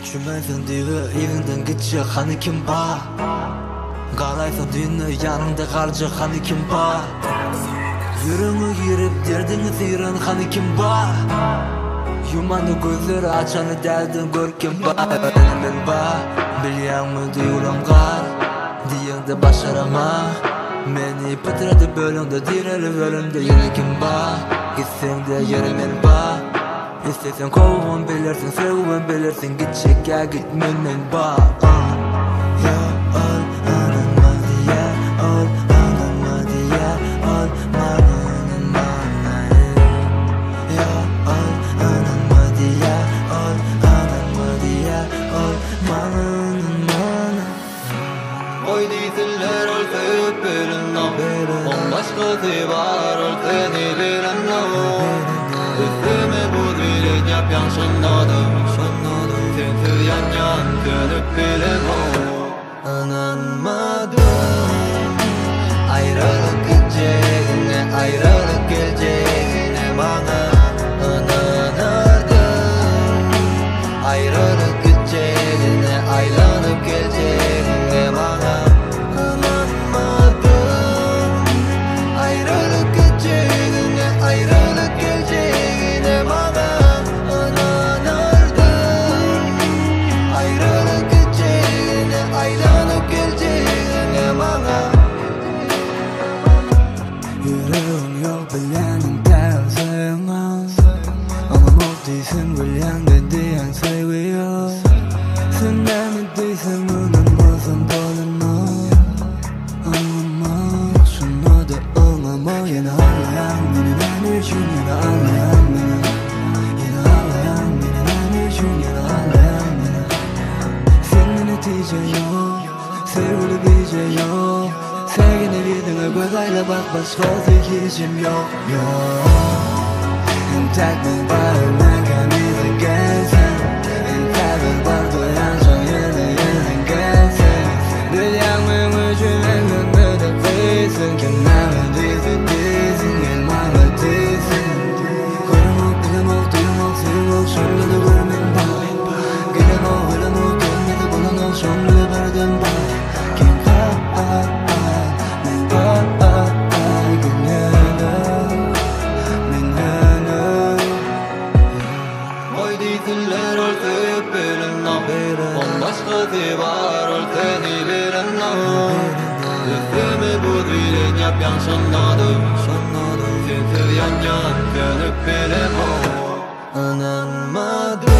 Düşünmezsen diye evinden gidecek hani kim var? Qaraysan dünya yanında qalacak hani kim var? Yüreğime girip derdini sıyıran hani kim var? Yumandı gözleri açanı derdin gör kim var? Ben var, bilyanmı duyulam qar Diyende başarama Meni bitiredi bölümde direli bölümde yine kim var? Gitsen de yere men var İstesen kovun bilirsin, sevun bilirsin Gidecek ya gitmemen var Ya ol, anılmadı ya ol, anılmadı ya ol, manının manayı Ya ol, anılmadı ya ol, anılmadı ya ol, manının manayı Oy değiller ol köyüp bilinna On başkası var ol seni bilinna Üstüme bu dilin yap yan şanladım Sensiz yan yan dönüp bilin İnanmadım Ayrılık gideceğine ayrılık geleceğine bana inanırdım Ayrılık gideceğine ayrılık geleceğine bana inanmadım Ayrılık gideceğine ayrılık geleceğine bana inanırdım Ayrılık gideceğine ayrılık geleceğine bana Yüreğim yok bilenim dersin Ama mutlu değilsin bilen dediğin seviyor Sen beni değilsin unutmasın dolunu Anlamak şunu da anlamak Yine ağlayan beni ben için yine ağlayan beni Yine ağlayan beni ben için yine ağlayan beni Senin netice yok Sevgili bir şey yok Sevgini bildiğine gözayla bak başka zikicim yok En takma bağırma kendisi gelsin En takma bağırmayan son yerine gelsin Dünyanın ucuna gönlü de kıysın Kenarı değilsin değilsin elmanı değilsin Korumak bilemek duymak sevmek şöyle de görmen bak Gelemek ölemek dönmedi bulanak şöyle verdim bak Kim kalp men kalp gönlüm Oy değiller ol köyüp bilinna On başkası var ol seni bilinna Üstüme bu dilin yap yan şanladım Sensiz yan yan dönüp bilin İnanmadım